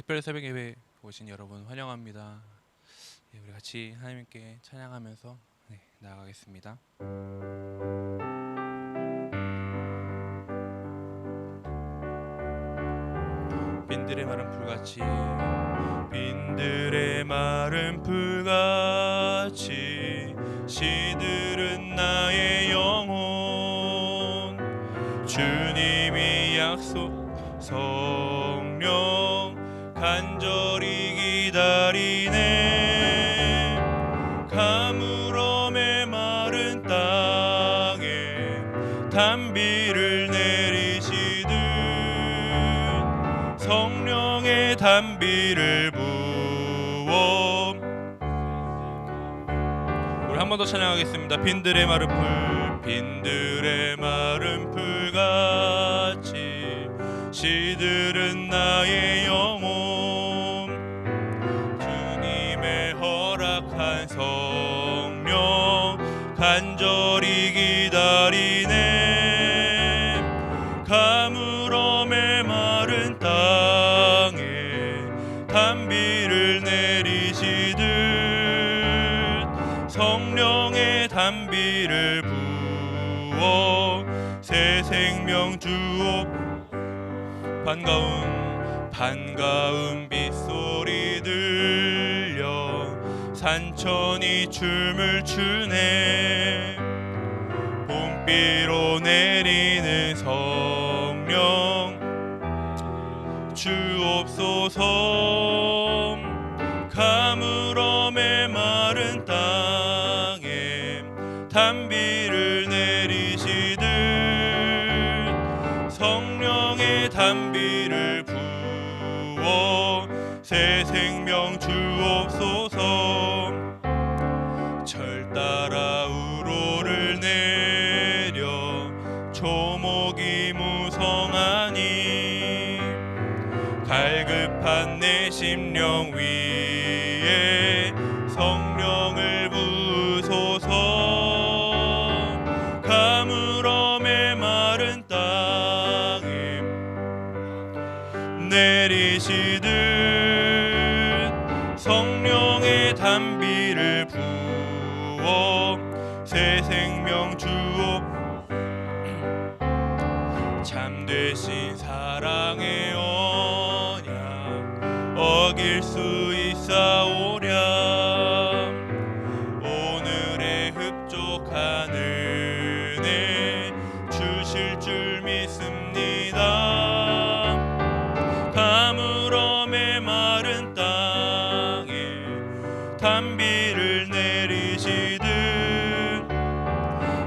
특별 새벽 예배 오신 여러분 환영합니다. 우리 같이 하나님께 찬양하면서 나아가겠습니다. 빈들의 마른 풀같이 빈들의 마른 풀같이 시들은 나의 영혼 주님이 약속 성령 간절히 기다리네 가물어 메마른 땅에 단비를 내리시듯 성령의 단비를 부어 우리 한 번 더 찬양하겠습니다. 빈들의 마른 풀 빈들의 마른 풀같이 시들은 나의 영혼 주님의 허락한 성령 간절히 기다리네 가물어 메마른 땅에 단비를 내리시듯 성령의 단비를 부어 새 생명 주옵 반가운 빗소리 들려 산천이 춤을 추네 봄비로 내리는 성령 주옵소서 가물어 메마른 땅에 단비를 내리시듯 성령의 단비를 부어 새 생명 주옵소서 철 따라 우로를 내려 초목이 무성하니 갈급한 내 심령 위에 성령을 부으소서 가물어 메마른 땅에 내리시듯 성령의 단비를 부어 새 생명 주옵 참되신 사랑의 언약 어길 수 있사오랴 오늘의 흡족한 은혜 주실 줄 믿습니다 가물어 메마른 땅에 단비를 내리시듯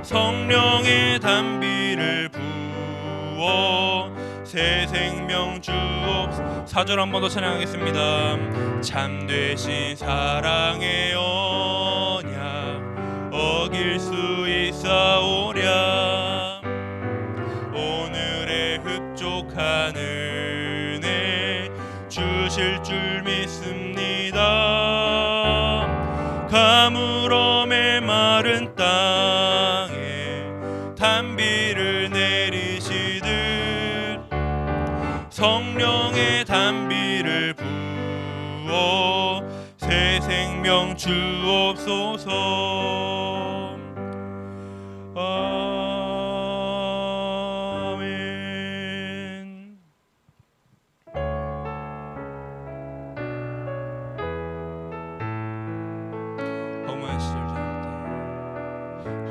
성령의 단비를 부어 새 생명 주옵소서 4절 한 번 더 찬양하겠습니다. 참되신 사랑의 언약 어길 수 있사오랴 오늘의 흡족한 은혜 주실 줄 믿습니다 가물어 메마른 땅에 단비를 내리시듯 성령의 단비를 부어 새 생명 주옵소서 아멘.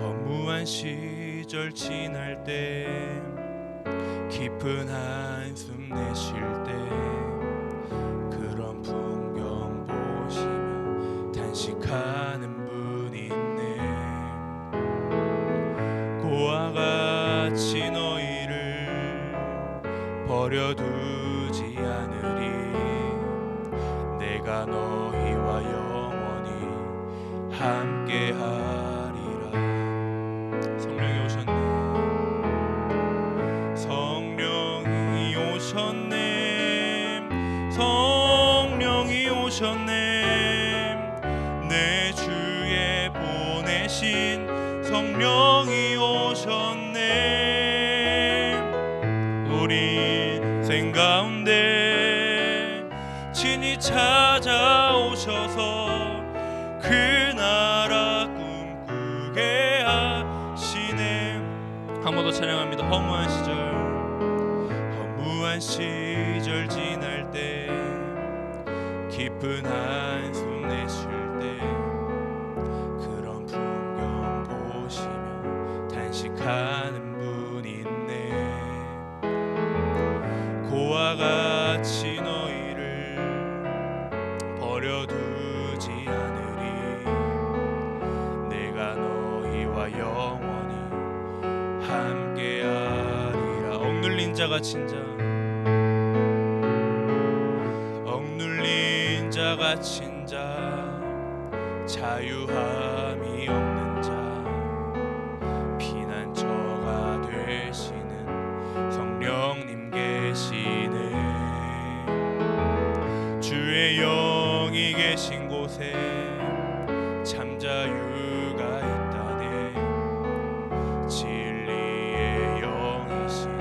허무한 시절 지날 때 깊은 한숨 내쉴 때 그런 풍경 보시며 단식하는 분이 있네 고와 같이 너희를 버려두지 않으리 내가 너희와 영원히 함께하리라 성령이 오셨네 성령이 오셨네 내 주에 보내신 성령이 오셨네 우리 생 가운데 찬양합니다. 허무한 시절 지날 때, 깊은 한숨 내쉴 때, 그런 풍경 보시며 단식하는 분이 있네. 고와 같이 너희를 버려두지 않으리. 내가 너희와 영원히 함께하리라. 억눌린 자 갇힌 자, 억눌린 자 갇힌 자, 자유함이 없는 자, 피난처가 되시는 성령님 계시네. 주의 영이 계신 곳에 참 자유가 있다네. 진리의 영이신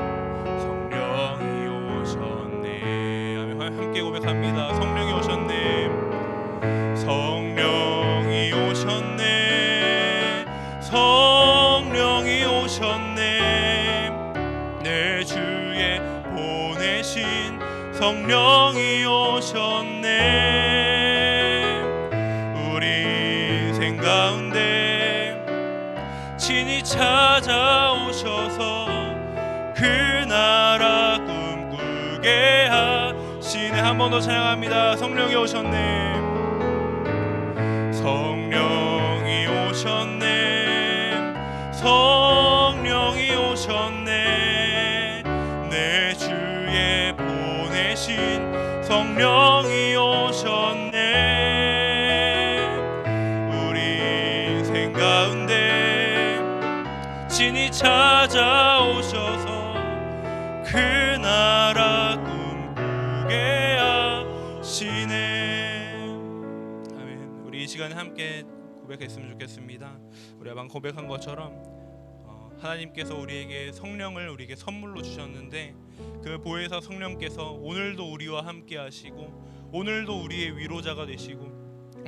성령이 오셨네. 아멘. 함께 고백합니다. 성령이 오셨네. 성령이 오셨네. 성령이 오셨네. 내 주에 보내신 성령이 오셨네. 우리 인생 가운데 친히 찾아오셔서 그 나라 꿈꾸게 하시네. 한 번 더 찬양합니다. 성령이 오셨네. 성령이 오셨네. 성령이 오셨네. 내 주에 보내신 성령이 오셨네. 우리 인생 가운데 친히 찾아오셔서 그 나라 꿈꾸게 하시네. 아멘. 우리 이 시간에 함께 고백했으면 좋겠습니다. 우리 아방 고백한 것처럼 하나님께서 우리에게 성령을 우리에게 선물로 주셨는데, 그 보혜사 성령께서 오늘도 우리와 함께 하시고, 오늘도 우리의 위로자가 되시고,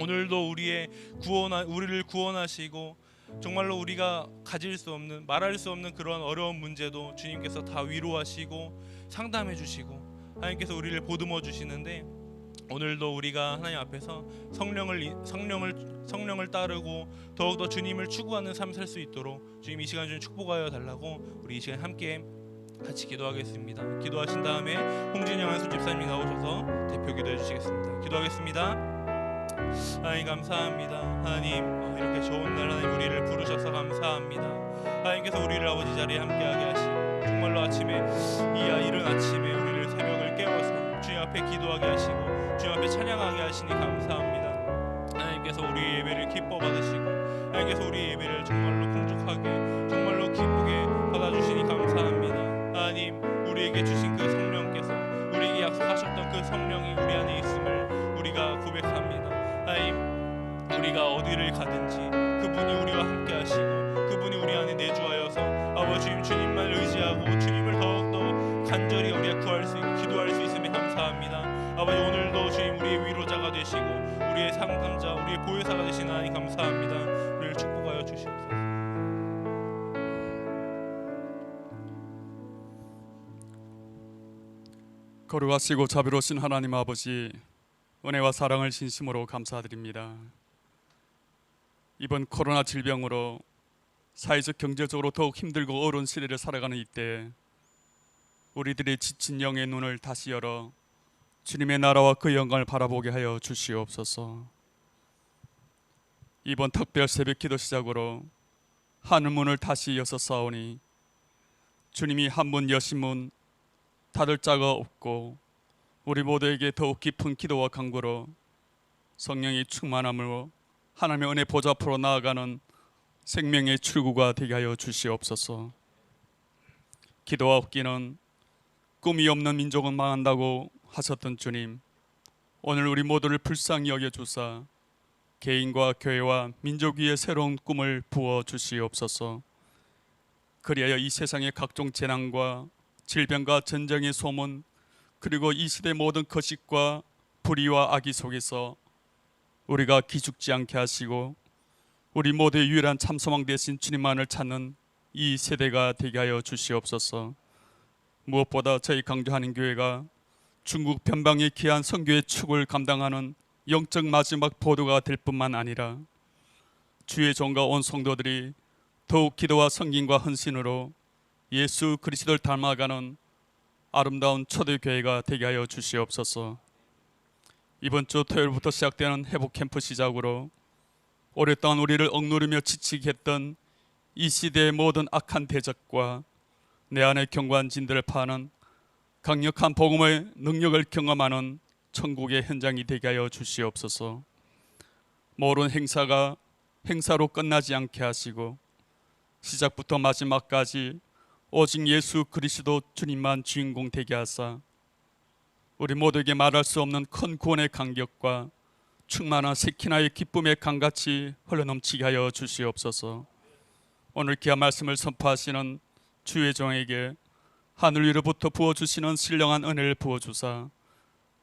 오늘도 우리를 구원하시고, 정말로 우리가 가질 수 없는, 말할 수 없는 그런 어려운 문제도 주님께서 다 위로하시고 상담해 주시고, 하나님께서 우리를 보듬어 주시는데, 오늘도 우리가 하나님 앞에서 성령을 따르고 더욱더 주님을 추구하는 삶 살 수 있도록 주님 이 시간 좀 축복하여 달라고 우리 이 시간 함께 같이 기도하겠습니다. 기도하신 다음에 홍진영 한수 집사님이 나오셔서 대표 기도해 주시겠습니다. 기도하겠습니다. 하나님 감사합니다. 하나님 이렇게 좋은 날 하나님 우리를 부르셔서 감사합니다. 하나님께서 우리를 아버지 자리에 함께하게 하시고, 정말로 아침에 이른 아침에 우리를 새벽을 깨워서 주님 앞에 기도하게 하시고 주님 앞에 찬양하게 하시니 감사합니다. 하나님께서 우리의 예배를 기뻐 받으시고, 하나님께서 우리의 예배를 정말로 풍족하게 정말로 기쁘게 받아주시니 감사합니다. 하나님 우리에게 주신 그 성령께서, 우리에게 약속하셨던 그 성령이 우리 안에 있음을 우리가 고백합니다. 하나님 우리가 어디를 가든지 그분이 우리와 함께 하시고 그분이 우리 안에 내주하여서 아버지 주님만 의지하고 주님을 더욱더 간절히 우리가 구할 수 있고 기도할 수 있음에 감사합니다. 아버지 오늘도 주님 우리의 위로자가 되시고 우리의 상담자, 우리의 보혜사가 되시는 하나님 감사합니다. 우리를 축복하여 주시옵소서. 거룩하시고 자비로우신 하나님 아버지, 은혜와 사랑을 진심으로 감사드립니다. 이번 코로나 질병으로 사회적 경제적으로 더욱 힘들고 어려운 시대를 살아가는 이때 우리들의 지친 영의 눈을 다시 열어 주님의 나라와 그 영광을 바라보게 하여 주시옵소서. 이번 특별 새벽 기도 시작으로 하늘 문을 다시 여서 싸우니 주님이 한 문 여신 문 닫을 자가 없고, 우리 모두에게 더욱 깊은 기도와 간구로 성령의 충만함으로 하나님의 은혜 보좌 앞으로 나아가는 생명의 출구가 되게 하여 주시옵소서. 기도와 없기는 꿈이 없는 민족은 망한다고 하셨던 주님, 오늘 우리 모두를 불쌍히 여겨주사 개인과 교회와 민족 위에 새로운 꿈을 부어 주시옵소서. 그리하여 이 세상의 각종 재난과 질병과 전쟁의 소문, 그리고 이 시대 모든 거짓과 불의와 악의 속에서 우리가 기죽지 않게 하시고 우리 모두의 유일한 참소망 되신 주님만을 찾는 이 세대가 되게 하여 주시옵소서. 무엇보다 저희 강조하는 교회가 중국 변방의 귀한 선교의 축을 감당하는 영적 마지막 보도가 될 뿐만 아니라 주의 종과 온 성도들이 더욱 기도와 성김과 헌신으로 예수 그리스도를 닮아가는 아름다운 초대교회가 되게 하여 주시옵소서. 이번 주 토요일부터 시작되는 회복 캠프 시작으로 오랫동안 우리를 억누르며 지치게 했던 이 시대의 모든 악한 대적과 내 안의 견고한 진들을 파는 강력한 복음의 능력을 경험하는 천국의 현장이 되게 하여 주시옵소서. 모든 행사가 행사로 끝나지 않게 하시고 시작부터 마지막까지 오직 예수 그리스도 주님만 주인공 되게 하사 우리 모두에게 말할 수 없는 큰 구원의 감격과 충만한 세키나의 기쁨의 강같이 흘러넘치게 하여 주시옵소서. 오늘 귀한 말씀을 선포하시는 주의 종에게 하늘 위로부터 부어주시는 신령한 은혜를 부어주사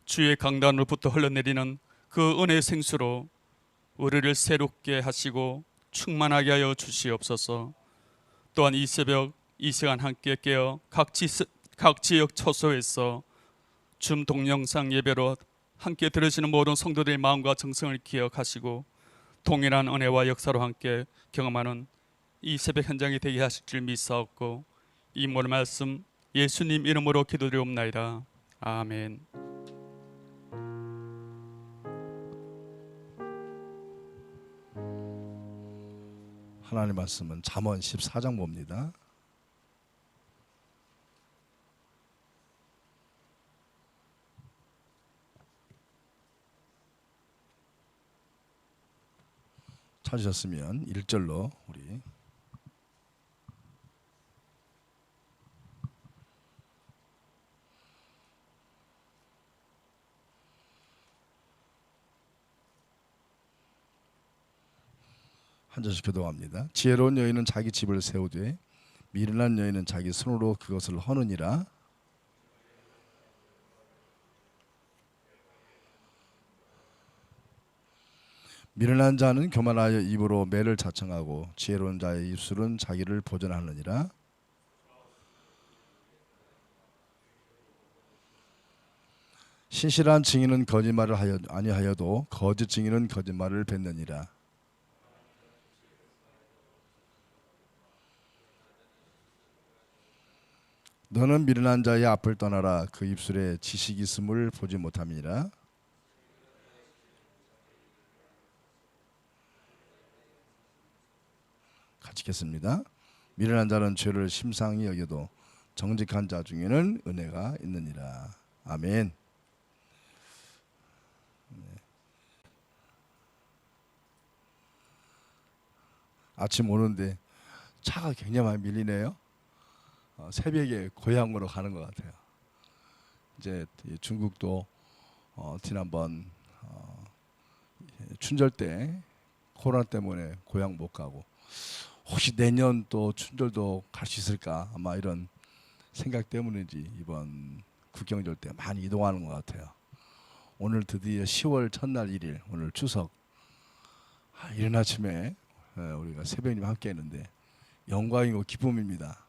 주의 강단으로부터 흘러내리는 그 은혜의 생수로 우리를 새롭게 하시고 충만하게 하여 주시옵소서. 또한 이 새벽 이 시간 함께 깨어 각 지역 처소에서 줌 동영상 예배로 함께 들으시는 모든 성도들의 마음과 정성을 기억하시고 동일한 은혜와 역사로 함께 경험하는 이 새벽 현장이 되게 하실 줄 믿사옵고 이 모든 말씀 예수님 이름으로 기도드리옵나이다. 아멘. 하나님 말씀은 잠언 14장 봅니다. 찾으셨으면 1절로 우리 한 절씩 교도합니다. 지혜로운 여인은 자기 집을 세우되 미련한 여인은 자기 손으로 그것을 허느니라. 미련한 자는 교만하여 입으로 매를 자청하고 지혜로운 자의 입술은 자기를 보전하느니라. 신실한 증인은 거짓말을 아니하여도 거짓 증인은 거짓말을 뱉느니라. 너는 미련한 자의 앞을 떠나라. 그 입술에 지식이 있음을 보지 못함이니라. 같이 읽겠습니다. 미련한 자는 죄를 심상히 여겨도 정직한 자 중에는 은혜가 있느니라. 아멘. 아침 오는데 차가 굉장히 많이 밀리네요. 새벽에 고향으로 가는 것 같아요. 이제 중국도 지난번 춘절 때 코로나 때문에 고향 못 가고 혹시 내년 또 춘절도 갈 수 있을까 아마 이런 생각 때문인지 이번 국경절 때 많이 이동하는 것 같아요. 오늘 드디어 10월 첫날 1일 오늘 추석 이른 아침에 우리가 새벽님 함께 했는데 영광이고 기쁨입니다.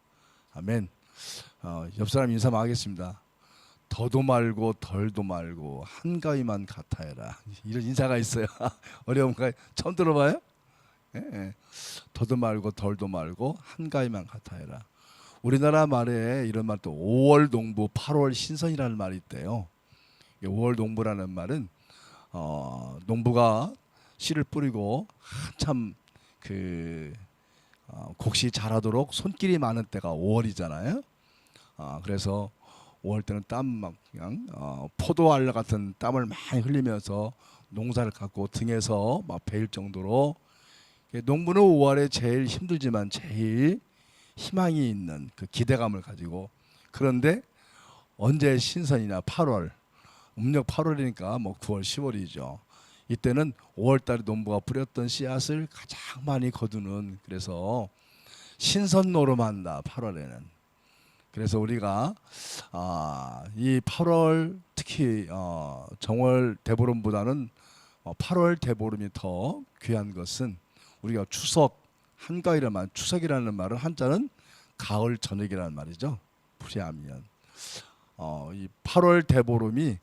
아멘. 옆 사람 인사만 하겠습니다. 더도 말고 덜도 말고 한가위만 같아해라. 이런 인사가 있어요. 어려운가요? 처음 들어봐요? 예. 더도 말고 덜도 말고 한가위만 같아해라. 우리나라 말에 이런 말도 5월 농부 8월 신선이라는 말이 있대요. 5월 농부라는 말은 농부가 씨를 뿌리고 한참 곡시 자라도록 손길이 많은 때가 5월이잖아요. 그래서 5월 때는 땀 막 그냥 포도알 같은 땀을 많이 흘리면서 농사를 갖고 등에서 막 베일 정도로 농부는 5월에 제일 힘들지만 제일 희망이 있는 그 기대감을 가지고 그런데 언제 신선이냐 8월 음력 8월이니까 뭐 9월 10월이죠. 이때는 5월달에 농부가 뿌렸던 씨앗을 가장 많이 거두는 그래서 신선노름한다 8월에는. 그래서 우리가 이 8월 특히 정월 대보름보다는 8월 대보름이 더 귀한 것은 우리가 추석 한가위라는 말, 추석이라는 말은 한자는 가을 저녁이라는 말이죠. 풀이하면 이 8월 대보름이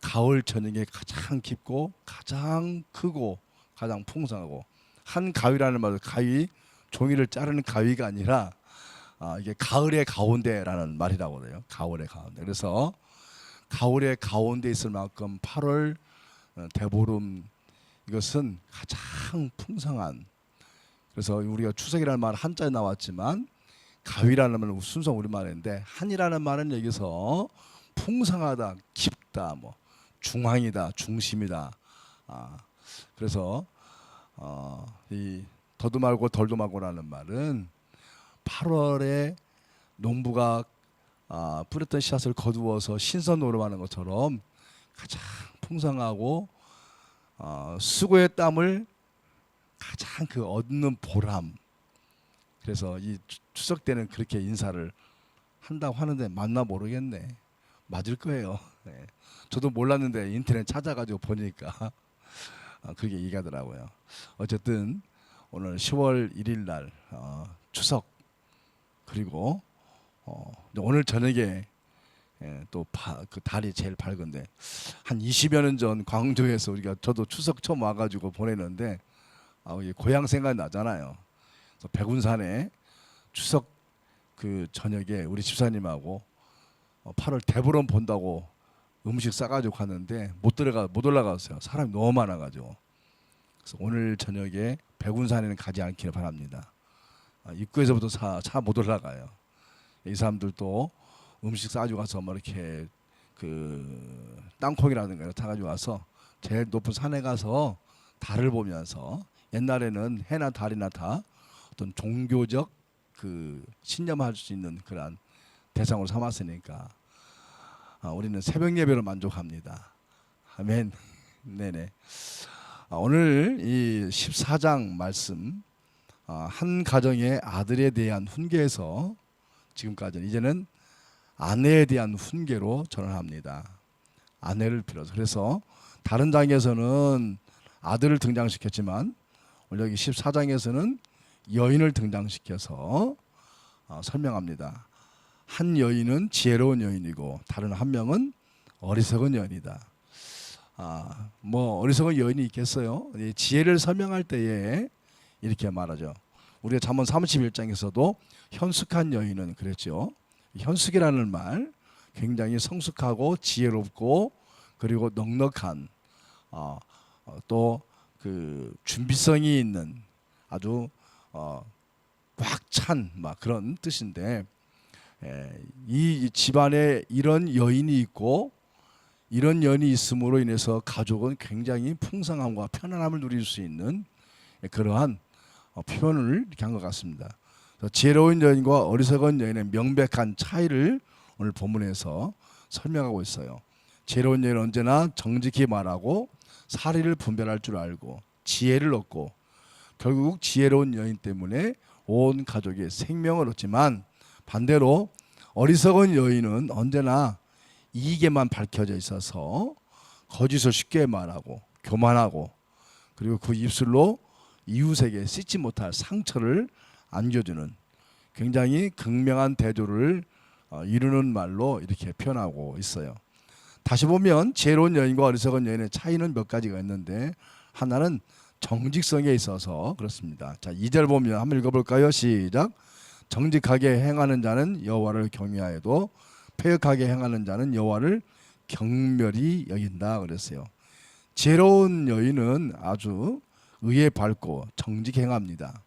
가을 저녁에 가장 깊고 가장 크고 가장 풍성하고, 한 가위라는 말은 가위 종이를 자르는 가위가 아니라 이게 가을의 가운데라는 말이라고 그래요. 가을의 가운데. 그래서 가을의 가운데 있을 만큼 8월 대보름, 이것은 가장 풍성한, 그래서 우리가 추석이라는 말 한자에 나왔지만 가위라는 말은 순서 우리말인데, 한이라는 말은 여기서 풍성하다, 깊다, 뭐 중앙이다, 중심이다. 그래서 이 더도 말고 덜도 말고라는 말은 8월에 농부가 뿌렸던 씨앗을 거두어서 신선 노름하는 것처럼 가장 풍성하고 수고의 땀을 가장 그 얻는 보람. 그래서 이 추석 때는 그렇게 인사를 한다고 하는데 맞나 모르겠네. 맞을 거예요. 네. 저도 몰랐는데 인터넷 찾아가지고 보니까 그게 얘기하더라고요. 어쨌든 오늘 10월 1일 날 추석, 그리고 오늘 저녁에 또 그 달이 제일 밝은데, 한 20여 년 전 광주에서 저도 추석 처음 와가지고 보내는데 고향 생각이 나잖아요. 그래서 백운산에 추석 그 저녁에 우리 집사님하고 8월 대보름 본다고 음식 싸가지고 갔는데 못 올라갔어요. 사람이 너무 많아가지고. 그래서 오늘 저녁에 백운산에는 가지 않기를 바랍니다. 입구에서부터 차 못 올라가요. 이 사람들도 음식 싸가지고 가서 뭐 이렇게 그 땅콩이라든가 타가지고 와서 제일 높은 산에 가서 달을 보면서, 옛날에는 해나 달이나 다 어떤 종교적 그 신념할 수 있는 그런 대상으로 삼았으니까 우리는 새벽 예배로 만족합니다. 아멘. 네네. 오늘 이 14장 말씀, 한 가정의 아들에 대한 훈계에서 지금까지 이제는 아내에 대한 훈계로 전환합니다. 아내를 빌어서. 그래서 다른 장에서는 아들을 등장시켰지만 오늘 여기 14장에서는 여인을 등장시켜서 설명합니다. 한 여인은 지혜로운 여인이고 다른 한 명은 어리석은 여인이다. 뭐 어리석은 여인이 있겠어요? 지혜를 설명할 때에 이렇게 말하죠. 우리가 잠언 31장에서도 현숙한 여인은 그랬죠. 현숙이라는 말, 굉장히 성숙하고 지혜롭고 그리고 넉넉한 또 그 준비성이 있는 아주 꽉 찬 막 그런 뜻인데, 이 집안에 이런 여인이 있고 이런 여인이 있음으로 인해서 가족은 굉장히 풍성함과 편안함을 누릴 수 있는 그러한 표현을 이렇게 한 것 같습니다. 지혜로운 여인과 어리석은 여인의 명백한 차이를 오늘 본문에서 설명하고 있어요. 지혜로운 여인은 언제나 정직히 말하고 사리를 분별할 줄 알고 지혜를 얻고, 결국 지혜로운 여인 때문에 온 가족이 생명을 얻지만, 반대로 어리석은 여인은 언제나 이익에만 밝혀져 있어서 거짓을 쉽게 말하고 교만하고, 그리고 그 입술로 이웃에게 씻지 못할 상처를 안겨주는 굉장히 극명한 대조를 이루는 말로 이렇게 표현하고 있어요. 다시 보면 지혜로운 여인과 어리석은 여인의 차이는 몇 가지가 있는데, 하나는 정직성에 있어서 그렇습니다. 자, 2절 보면 한번 읽어볼까요? 시작. 정직하게 행하는 자는 여호와를 경외하여도 패역하게 행하는 자는 여호와를 경멸히 여긴다 그랬어요. 지혜로운 여인은 아주 의에 밝고 정직히 행합니다.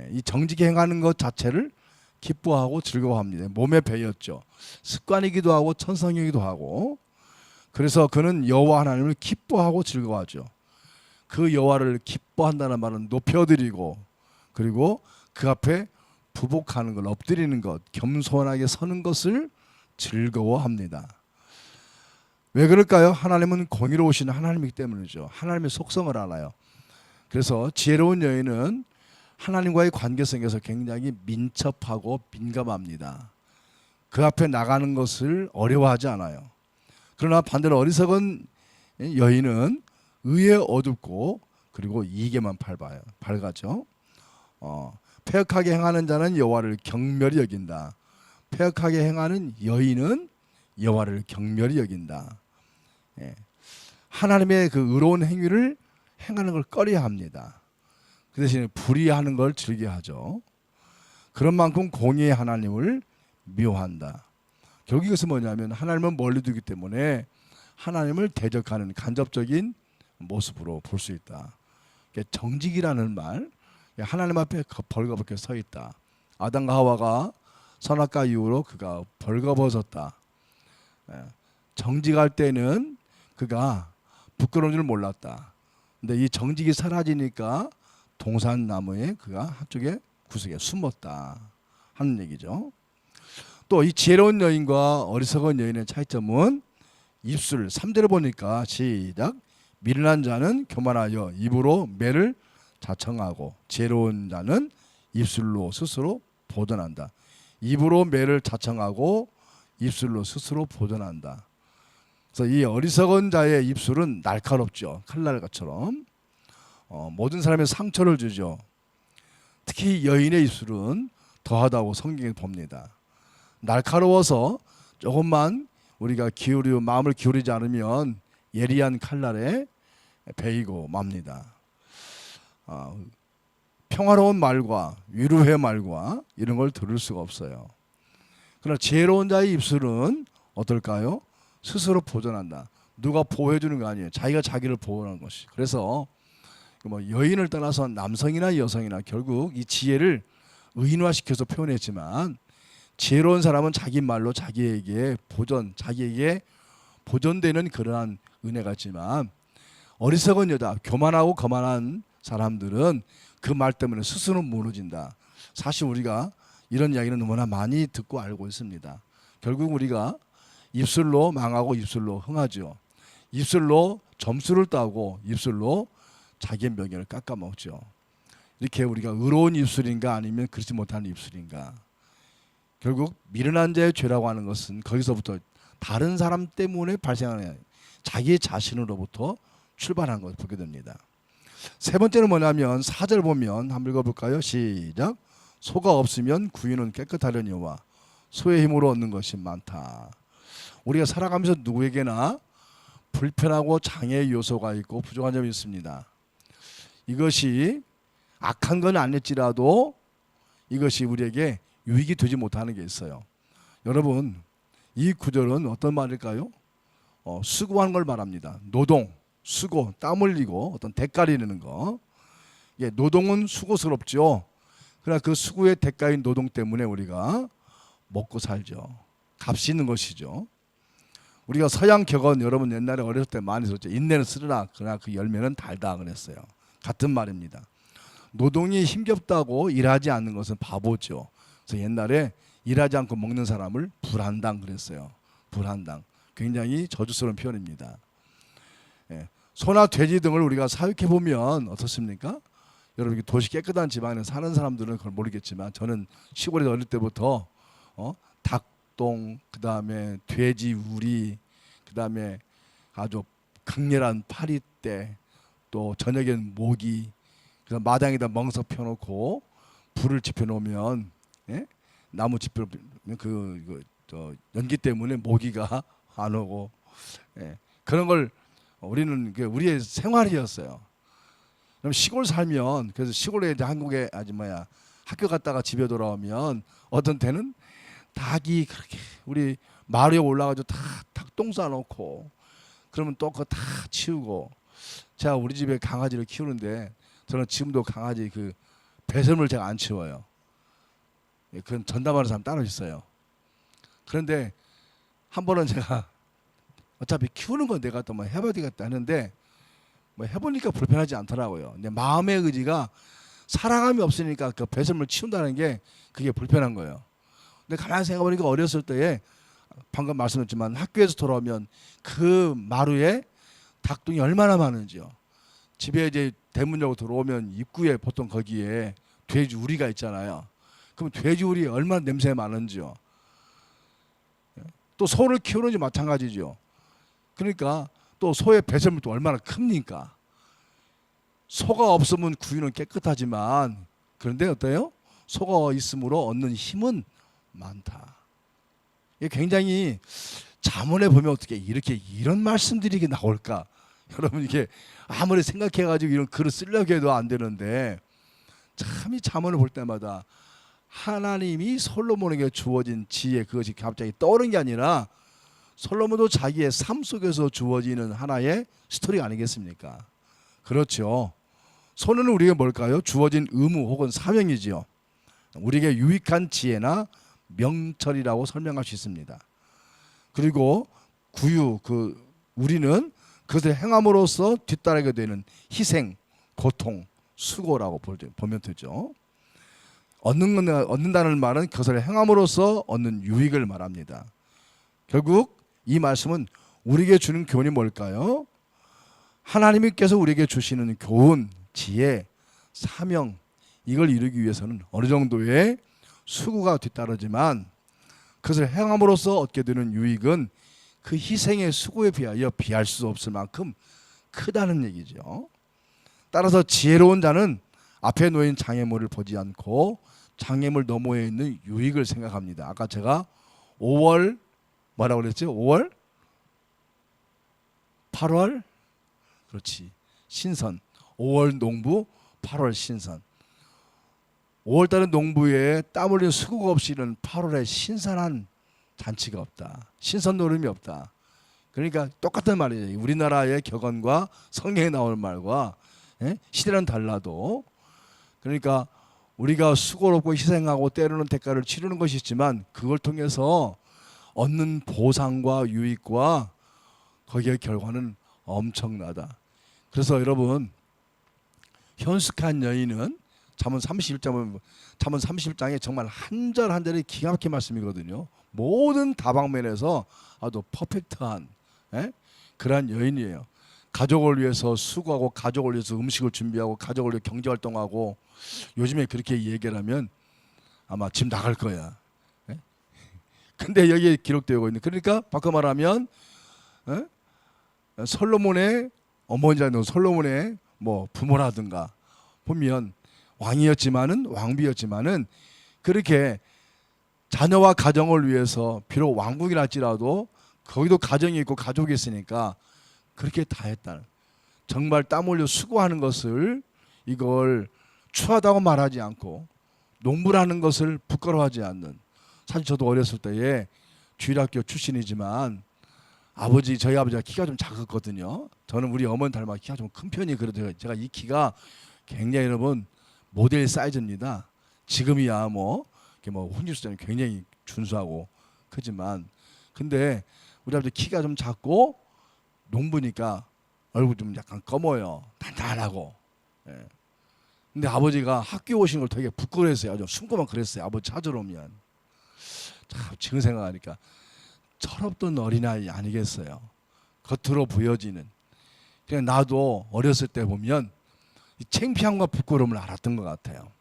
이 정직히 행하는 것 자체를 기뻐하고 즐거워합니다. 몸에 배였죠. 습관이기도 하고 천성이기도 하고, 그래서 그는 여호와 하나님을 기뻐하고 즐거워하죠. 그 여호와를 기뻐한다는 말은 높여드리고, 그리고 그 앞에 부복하는 것, 엎드리는 것, 겸손하게 서는 것을 즐거워합니다. 왜 그럴까요? 하나님은 공의로우신 하나님이기 때문이죠. 하나님의 속성을 알아요. 그래서 지혜로운 여인은 하나님과의 관계성에서 굉장히 민첩하고 민감합니다. 그 앞에 나가는 것을 어려워하지 않아요. 그러나 반대로 어리석은 여인은 의에 어둡고 그리고 이익에만 밝아죠. 패역하게 행하는 자는 여호와를 경멸히 여긴다. 패역하게 행하는 여인은 여호와를 경멸히 여긴다. 예. 하나님의 그 의로운 행위를 행하는 걸 꺼려합니다. 그 대신에 불의하는 걸 즐겨하죠. 그런 만큼 공의의 하나님을 미워한다. 결국 이것은 뭐냐면 하나님은 멀리 두기 때문에 하나님을 대적하는 간접적인 모습으로 볼 수 있다. 정직이라는 말, 하나님 앞에 벌거벗게 서 있다. 아담과 하와가 선악과 이후로 그가 벌거벗었다. 정직할 때는 그가 부끄러운 줄 몰랐다. 근데 이 정직이 사라지니까 동산나무에 그가 한쪽에 구석에 숨었다 하는 얘기죠. 또 이 지혜로운 여인과 어리석은 여인의 차이점은 입술 3절을 보니까 시작. 미련한 자는 교만하여 입으로 매를 자청하고 지혜로운 자는 입술로 스스로 보존한다. 입으로 매를 자청하고 입술로 스스로 보존한다. 그래서 이 어리석은 자의 입술은 날카롭죠. 칼날같처럼 모든 사람의 상처를 주죠. 특히 여인의 입술은 더하다고 성경에 봅니다. 날카로워서 조금만 우리가 마음을 기울이지 않으면 예리한 칼날에 베이고 맙니다. 평화로운 말과 위로의 말과 이런 걸 들을 수가 없어요. 그러나 지혜로운 자의 입술은 어떨까요? 스스로 보존한다. 누가 보호해 주는 거 아니에요. 자기가 자기를 보호하는 것이. 그래서 여인을 떠나서 남성이나 여성이나 결국 이 지혜를 의인화시켜서 표현했지만 지혜로운 사람은 자기 말로 자기에게 보존되는 그러한 은혜가 있지만 어리석은 여자, 교만하고 거만한 사람들은 그 말 때문에 스스로 무너진다. 사실 우리가 이런 이야기는 너무나 많이 듣고 알고 있습니다. 결국 우리가 입술로 망하고 입술로 흥하죠. 입술로 점수를 따고 입술로 자기의 명예를 깎아먹죠. 이렇게 우리가 의로운 입술인가 아니면 그렇지 못한 입술인가. 결국 미련한 자의 죄라고 하는 것은 거기서부터 다른 사람 때문에 발생하는 자기 자신으로부터 출발한 것을 보게 됩니다. 세 번째는 뭐냐면 4절 보면 한번 읽어볼까요? 시작. 소가 없으면 구유는 깨끗하려니와 소의 힘으로 얻는 것이 많다. 우리가 살아가면서 누구에게나 불편하고 장애의 요소가 있고 부족한 점이 있습니다. 이것이 악한 건 아닐지라도 이것이 우리에게 유익이 되지 못하는 게 있어요. 여러분, 이 구절은 어떤 말일까요? 수고하는 걸 말합니다. 노동, 수고, 땀 흘리고 어떤 대가를 내는 거. 노동은 수고스럽죠. 그러나 그 수고의 대가인 노동 때문에 우리가 먹고 살죠. 값이 있는 것이죠. 우리가 서양 격언 여러분 옛날에 어렸을 때 많이 들었죠. 인내는 쓰르라 그러나 그 열매는 달다 그랬어요. 같은 말입니다. 노동이 힘겹다고 일하지 않는 것은 바보죠. 그래서 옛날에 일하지 않고 먹는 사람을 불한당 그랬어요. 불한당. 굉장히 저주스러운 표현입니다. 소나 돼지 등을 우리가 사육해 보면 어떻습니까? 여러분 도시 깨끗한 지방에 사는 사람들은 그걸 모르겠지만 저는 시골에 어릴 때부터 닭똥, 그 다음에 돼지 우리, 그 다음에 아주 강렬한 파리떼, 또 저녁엔 모기, 그래서 마당에다 멍석 펴놓고 불을 지펴놓으면 나무 지펴 연기 때문에 모기가 안 오고 그런 걸 우리는 우리의 생활이었어요. 그럼 시골 살면 그래서 시골에 이제 한국에 학교 갔다가 집에 돌아오면 어떤 때는 닭이 그렇게 우리 마루에 올라가지고 다 닭똥 싸놓고 그러면 또 그거 다 치우고 제가 우리 집에 강아지를 키우는데 저는 지금도 강아지 그 배설물 제가 안 치워요. 그건 전담하는 사람 따로 있어요. 그런데 한 번은 제가 어차피 키우는 건 내가 또 해봐야 되겠다 하는데 해보니까 불편하지 않더라고요. 내 마음의 의지가 사랑함이 없으니까 그 배설물 치운다는 게 그게 불편한 거예요. 근데 가만히 생각해보니까 어렸을 때에 방금 말씀드렸지만 학교에서 돌아오면 그 마루에 닭똥이 얼마나 많은지요. 집에 이제 대문 열고 들어오면 입구에 보통 거기에 돼지 우리가 있잖아요. 그럼 돼지 우리 얼마나 냄새 많은지요. 또 소를 키우는지 마찬가지죠. 그러니까 또 소의 배설물도 얼마나 큽니까? 소가 없으면 구유는 깨끗하지만 그런데 어때요? 속어 있음으로 얻는 힘은 많다. 이게 굉장히 잠언에 보면 어떻게 이렇게 이런 말씀들이 이게 나올까? 여러분 이게 아무리 생각해가지고 이런 글을 쓰려고 해도 안 되는데 참 이 잠언을 볼 때마다 하나님이 솔로몬에게 주어진 지혜 그것이 갑자기 떠오른 게 아니라 솔로몬도 자기의 삶 속에서 주어지는 하나의 스토리가 아니겠습니까? 그렇죠. 손은 우리에게 뭘까요? 주어진 의무 혹은 사명이지요. 우리에게 유익한 지혜나 명철이라고 설명할 수 있습니다. 그리고 우리는 그것을 행함으로써 뒤따르게 되는 희생, 고통, 수고라고 보면 되죠. 얻는다는 말은 그것을 행함으로써 얻는 유익을 말합니다. 결국 이 말씀은 우리에게 주는 교훈이 뭘까요? 하나님께서 우리에게 주시는 교훈, 지혜, 사명 이걸 이루기 위해서는 어느 정도의 수고가 뒤따르지만 그것을 행함으로써 얻게 되는 유익은 그 희생의 수고에 비하여 비할 수 없을 만큼 크다는 얘기죠. 따라서 지혜로운 자는 앞에 놓인 장애물을 보지 않고 장애물 너머에 있는 유익을 생각합니다. 아까 제가 5월 뭐라고 그랬죠? 5월? 8월? 그렇지. 신선. 5월 농부, 8월 신선. 5월 달에 농부에 땀 흘린 수고가 없이 이런 8월에 신선한 잔치가 없다. 신선 노름이 없다. 그러니까 똑같은 말이에요. 우리나라의 격언과 성경에 나오는 말과 시대는 달라도 그러니까 우리가 수고롭고 희생하고 때로는 대가를 치르는 것이 있지만 그걸 통해서 얻는 보상과 유익과 거기의 결과는 엄청나다. 그래서 여러분 현숙한 여인은 잠언 31장에 정말 한 절 한 절이 기가 막힌 말씀이거든요. 모든 다방면에서 아주 퍼펙트한 그러한 여인이에요. 가족을 위해서 수고하고 가족을 위해서 음식을 준비하고 가족을 위해 경제활동하고 요즘에 그렇게 얘기를 하면 아마 집 나갈 거야. 근데 여기에 기록되고 있는 그러니까 바꿔 말하면 솔로몬의 어머니라든가 솔로몬의 뭐 부모라든가 보면 왕이었지만은 왕비였지만은 그렇게 자녀와 가정을 위해서 비록 왕국이라 할지라도 거기도 가정이 있고 가족이 있으니까 그렇게 다 했다. 정말 땀 흘려 수고하는 것을 이걸 추하다고 말하지 않고 농부라는 것을 부끄러워하지 않는. 사실 저도 어렸을 때에 주일학교 출신이지만 저희 아버지가 키가 좀 작았거든요. 저는 우리 어머니 닮아 키가 좀 큰 편이 그래도 제가 이 키가 굉장히 여러분 모델 사이즈입니다. 지금이야 훈육수자는 굉장히 준수하고 크지만 근데 우리 아버지 키가 좀 작고 농부니까 얼굴 좀 약간 검어요. 단단하고. 근데 아버지가 학교 오신 걸 되게 부끄러워했어요. 좀 숨고만 그랬어요. 아버지 찾으러 오면. 참 지금 생각하니까 철없던 어린아이 아니겠어요. 겉으로 보여지는. 그냥 나도 어렸을 때 보면 이 창피함과 부끄러움을 알았던 것 같아요.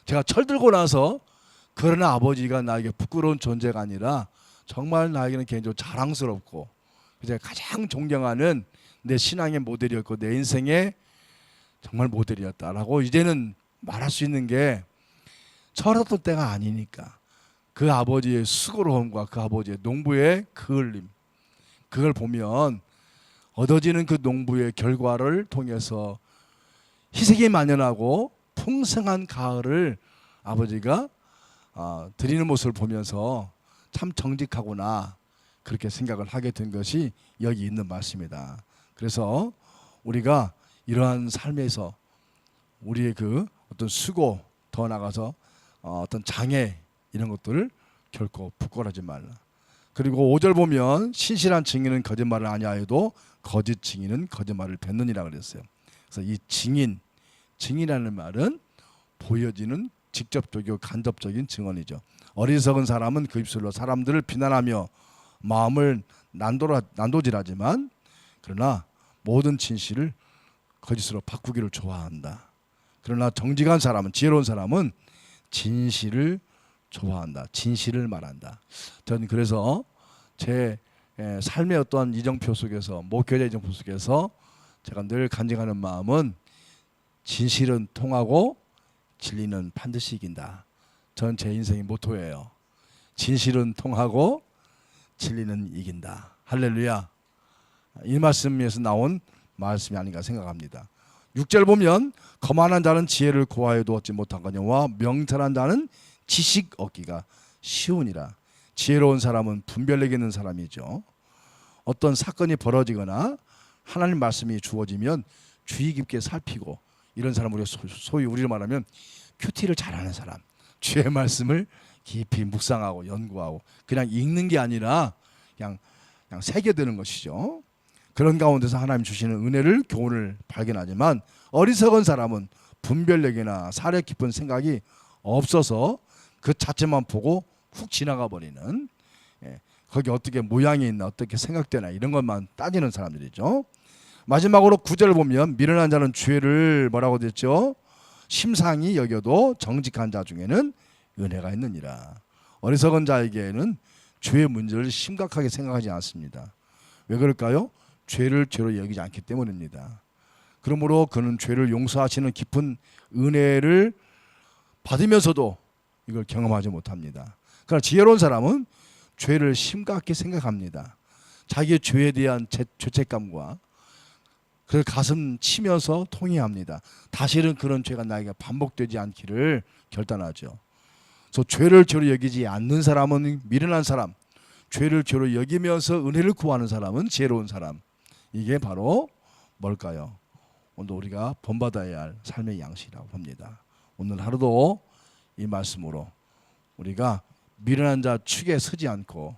제가 철들고 나서 그러나 아버지가 나에게 부끄러운 존재가 아니라 정말 나에게는 개인적으로 자랑스럽고 제가 가장 존경하는 내 신앙의 모델이었고 내 인생의 정말 모델이었다라고 이제는 말할 수 있는 게 철없던 때가 아니니까 그 아버지의 수고로움과 그 아버지의 농부의 그을림 그걸 보면 얻어지는 그 농부의 결과를 통해서 희색이 만연하고 풍성한 가을을 아버지가 드리는 모습을 보면서 참 정직하구나 그렇게 생각을 하게 된 것이 여기 있는 말씀이다. 그래서 우리가 이러한 삶에서 우리의 그 어떤 수고 더 나가서 어떤 장애 이런 것들을 결코 부끄러워하지 말라. 그리고 5절 보면 신실한 증인은 거짓말을 아니하여도 거짓 증인은 거짓말을 뱉느니라 그랬어요. 그래서 이 증인이라는 말은 보여지는 직접적이고 간접적인 증언이죠. 어리석은 사람은 그 입술로 사람들을 비난하며 마음을 난도질하지만 그러나 모든 진실을 거짓으로 바꾸기를 좋아한다. 그러나 정직한 사람은 지혜로운 사람은 진실을 좋아한다. 진실을 말한다. 저는 그래서 제 삶의 어떠한 이정표 속에서 목회자 이정표 속에서 제가 늘 간증하는 마음은 진실은 통하고 진리는 반드시 이긴다. 전 제 인생의 모토예요. 진실은 통하고 진리는 이긴다. 할렐루야. 이 말씀에서 나온 말씀이 아닌가 생각합니다. 6절 보면 거만한 자는 지혜를 구하여도 얻지 못하거니와 명철한 자는 지식 얻기가 쉬우니라. 지혜로운 사람은 분별력 있는 사람이죠. 어떤 사건이 벌어지거나 하나님 말씀이 주어지면 주의 깊게 살피고, 이런 사람 우리가 소위 우리로 말하면 큐티를 잘하는 사람, 주의 말씀을 깊이 묵상하고 연구하고 그냥 읽는 게 아니라 그냥 새겨드는 것이죠. 그런 가운데서 하나님 주시는 은혜를, 교훈을 발견하지만 어리석은 사람은 분별력이나 사려 깊은 생각이 없어서 그 자체만 보고 훅 지나가 버리는, 거기 어떻게 모양이 있나, 어떻게 생각되나 이런 것만 따지는 사람들이죠. 마지막으로 9절 보면 미련한 자는 죄를 뭐라고 됐죠? 심상히 여겨도 정직한 자 중에는 은혜가 있느니라. 어리석은 자에게는 죄의 문제를 심각하게 생각하지 않습니다. 왜 그럴까요? 죄를 죄로 여기지 않기 때문입니다. 그러므로 그는 죄를 용서하시는 깊은 은혜를 받으면서도 이걸 경험하지 못합니다. 그러나 지혜로운 사람은 죄를 심각하게 생각합니다. 자기의 죄에 대한 죄책감과 그 가슴 치면서 통회합니다. 다시는 그런 죄가 나에게 반복되지 않기를 결단하죠. 그래서 죄를 죄로 여기지 않는 사람은 미련한 사람, 죄를 죄로 여기면서 은혜를 구하는 사람은 지혜로운 사람. 이게 바로 뭘까요? 오늘 우리가 본받아야 할 삶의 양식이라고 봅니다. 오늘 하루도 이 말씀으로 우리가 미련한 자 축에 서지 않고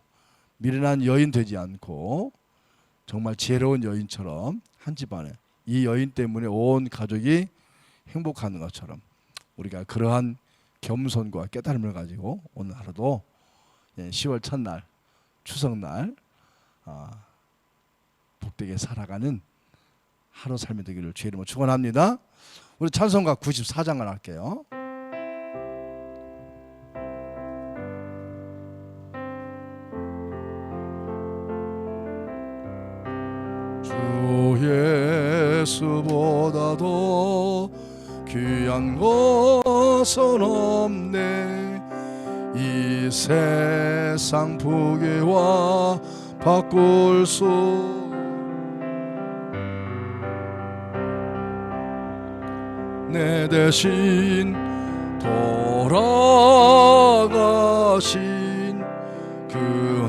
미련한 여인 되지 않고 정말 지혜로운 여인처럼 한 집안에, 이 여인 때문에 온 가족이 행복하는 것처럼 우리가 그러한 겸손과 깨달음을 가지고 오늘 하루도 10월 첫날 추석날 복되게 살아가는 하루 삶이 되기를 주의 이름으로 축원합니다. 우리 찬송가 94장을 할게요. 주 예수보다도 귀한 것은 없네. 이 세상 부귀와 바꿀 수 내 대신 돌아가신 그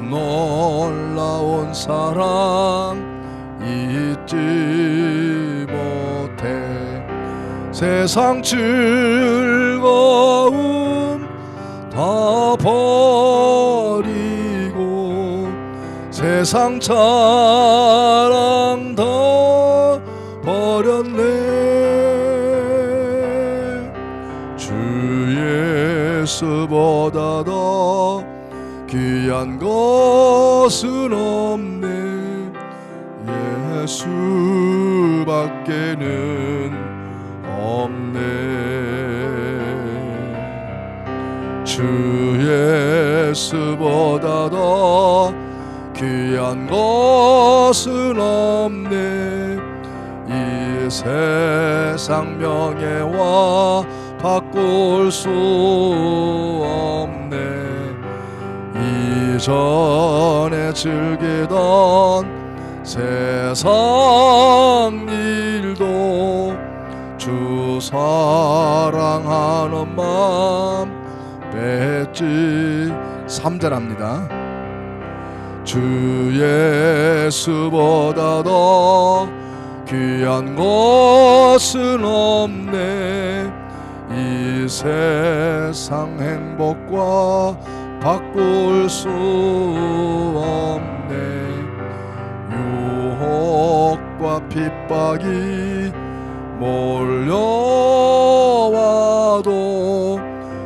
놀라운 사랑 잊지 못해. 세상 즐거움 다 버리고 세상 자랑 다 버렸네. 주 예수보다 더 귀한 것은 없네. 예수밖에는 없네. 주 예수보다 더 귀한 것은 없네. 이 세상 명예와 바꿀 수 없네. 이전에 즐기던 세상 일도 주 사랑하는 마음 뺐지. 3절합니다. 주 예수보다 더 귀한 것은 없네. 이 세상 행복과 바꿀 수 없네. 유혹과 핍박이 몰려와도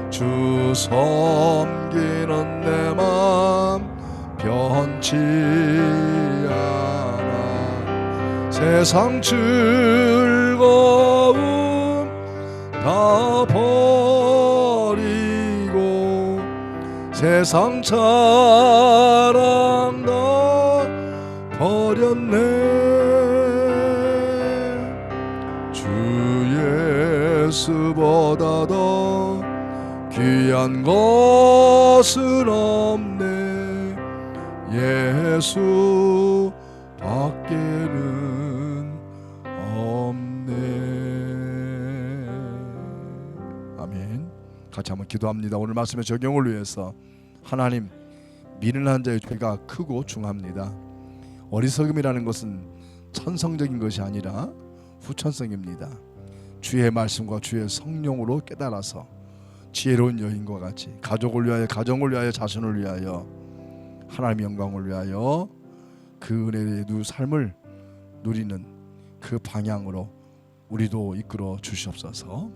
주 섬기는 내 맘 변치 않아. 세상 즐거움 다 버리고 세상 자랑 다 버렸네. 주 예수보다 보다 더 귀한 것은 없네. 예수 밖에는 없네. 아멘. 같이 한번 기도합니다. 오늘 말씀의 적용을 위해서. 하나님, 미련한 자의 죄가 크고 중합니다. 어리석음이라는 것은 천성적인 것이 아니라 후천성입니다. 주의 말씀과 주의 성령으로 깨달아서 지혜로운 여인과 같이 가족을 위하여, 가정을 위하여, 자신을 위하여, 하나님의 영광을 위하여 그 은혜의 삶을 누리는 그 방향으로 우리도 이끌어 주시옵소서.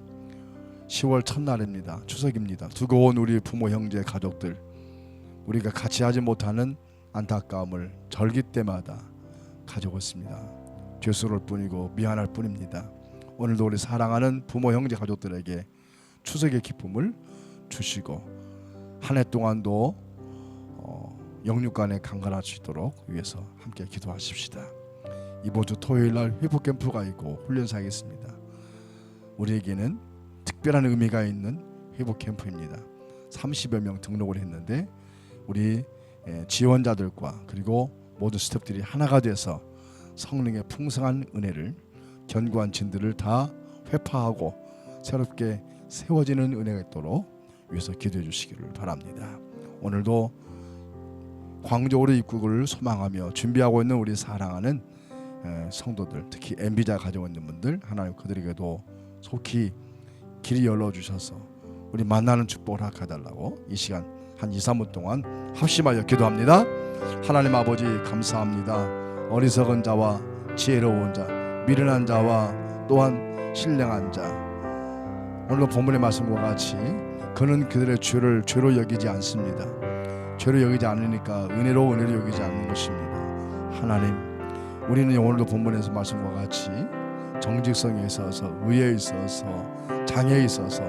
10월 첫날입니다. 추석입니다. 두고 온 우리 부모, 형제, 가족들, 우리가 같이 하지 못하는 안타까움을 절기 때마다 가지고 있습니다. 죄스러울 뿐이고 미안할 뿐입니다. 오늘도 우리 사랑하는 부모, 형제, 가족들에게 추석의 기쁨을 주시고 한 해 동안도 영육간에 강건할 수 있도록 위해서 함께 기도하십시다. 이번 주 토요일날 회복 캠프가 있고 훈련사가 있습니다. 우리에게는 특별한 의미가 있는 회복 캠프입니다. 30여 명 등록을 했는데 우리 지원자들과 그리고 모든 스태프들이 하나가 돼서 성령의 풍성한 은혜를, 견고한 진들을 다 회파하고 새롭게 세워지는 은혜가 있도록 위해서 기도해 주시기를 바랍니다. 오늘도 광저우로 입국을 소망하며 준비하고 있는 우리 사랑하는 성도들, 특히 MB자 가지고 있는 분들, 하나님 그들에게도 속히 길이 열어주셔서 우리 만나는 축복을 허락해달라고 이 시간 한 2, 3분 동안 합심하여 기도합니다. 하나님 아버지 감사합니다. 어리석은 자와 지혜로운 자, 미련한 자와 또한 신령한 자, 오늘도 본문의 말씀과 같이 그는 그들의 죄를 죄로 여기지 않습니다. 죄로 여기지 않으니까 은혜로 여기지 않는 것입니다. 하나님, 우리는 오늘도 본문에서 말씀과 같이 정직성에 있어서, 의에 있어서, 장애에 있어서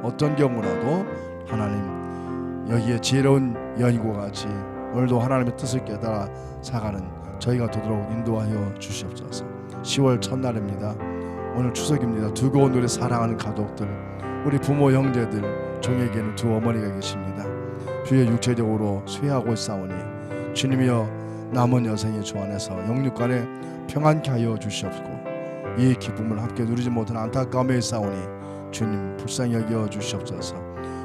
어떤 경우라도 하나님 여기에 지혜로운 여인과 같이 오늘도 하나님의 뜻을 깨달아 살아가는 저희가 되도록 인도하여 주시옵소서. 10월 첫날입니다. 오늘 추석입니다. 두고 온 우리 사랑하는 가족들, 우리 부모, 형제들, 종에게는 두 어머니가 계십니다. 주의 육체적으로 쇠하고 있사오니 주님이여 남은 여생의 주 안에서 영육간에 평안케 하여 주시옵고 이 기쁨을 함께 누리지 못한 안타까움에 있사오니 주님 불쌍히 여겨 주시옵소서.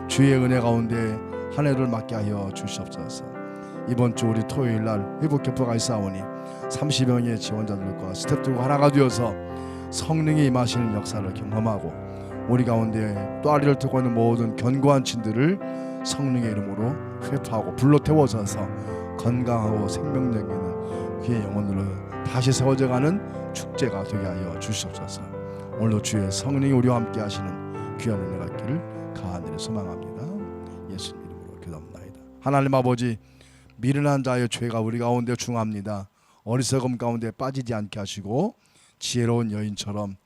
주의 은혜 가운데 한 해를 맞게 하여 주시옵소서. 이번 주 우리 토요일날 회복 캠프가 있사오니 30명의 지원자들과 스태프들과 하나가 되어서 성령이 임하시는 역사를 경험하고 우리 가운데 또아리를 듣고 있는 모든 견고한 진들을 성령의 이름으로 회파하고 불로 태워져서 건강하고 생명력 있는 그의 영혼으로 다시 세워져가는 축제가 되게 하여 주시옵소서. 오늘도 주의 성령이 우리와 함께 하시는 귀한 은혜가 있기를 간절히 소망합니다. 예수님 이름으로 기도합니다. 하나님 아버지, 미련한 자의 죄가 우리 가운데 중합니다. 어리석음 가운데 빠지지 않게 하시고 지혜로운 여인처럼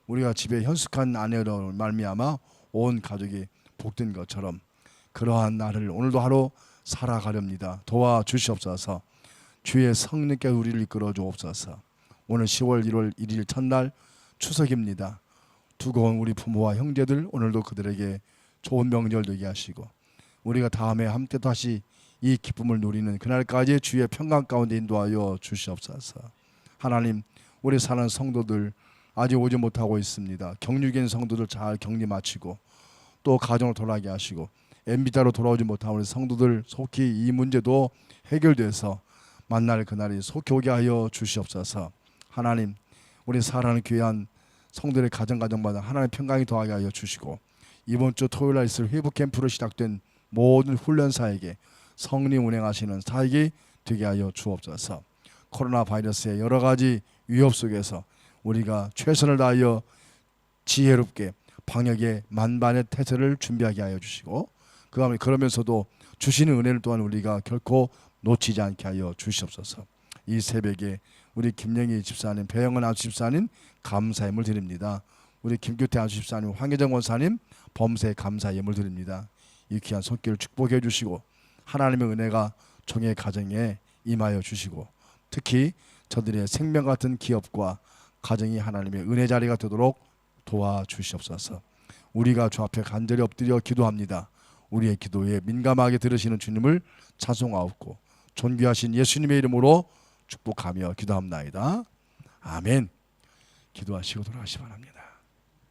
우리가 집에 현숙한 아내로 말미암아 온 가족이 복된 것처럼 그러한 날을 오늘도 하루 살아가렵니다. 도와주시옵소서. 주의 성령께 우리를 이끌어 주옵소서. 오늘 10월 1월 1일 첫날 추석입니다. 두고 온 우리 부모와 형제들 오늘도 그들에게 좋은 명절 되게 하시고 우리가 다음에 함께 다시 이 기쁨을 누리는 그날까지 주의 평강 가운데 인도하여 주시옵소서. 하나님, 우리 사는 성도들 아직 오지 못하고 있습니다. 격리된 성도들 잘 격리 마치고 또 가정을 돌아가게 하시고 MB자로 돌아오지 못한 우리 성도들 속히 이 문제도 해결돼서 만날 그날이 속히 오게 하여 주시옵소서. 하나님, 우리 사랑하는 귀한 성도들의 가정마다 하나님의 평강이 더하게 하여 주시고 이번 주 토요일 날 있을 회복 캠프로 시작된 모든 훈련사에게 성령 운행하시는 사역이 되게 하여 주옵소서. 코로나 바이러스의 여러 가지 위협 속에서 우리가 최선을 다하여 지혜롭게 방역의 만반의 태세를 준비하게 하여 주시고 그러면서도 주시는 은혜를 또한 우리가 결코 놓치지 않게 하여 주시옵소서. 이 새벽에 우리 김영희 집사님, 배영은 아주 집사님 감사 예물 드립니다. 우리 김규태 아주 집사님, 황혜정 원사님 범세 감사 예물 드립니다. 이 귀한 손길을 축복해 주시고 하나님의 은혜가 종의 가정에 임하여 주시고 특히 저들의 생명 같은 기업과 가정이 하나님의 은혜 자리가 되도록 도와주시옵소서. 우리가 주 앞에 간절히 엎드려 기도합니다. 우리의 기도에 민감하게 들으시는 주님을 찬송하옵고 존귀하신 예수님의 이름으로 축복하며 기도합나이다. 아멘. 기도하시고 돌아가시 바랍니다.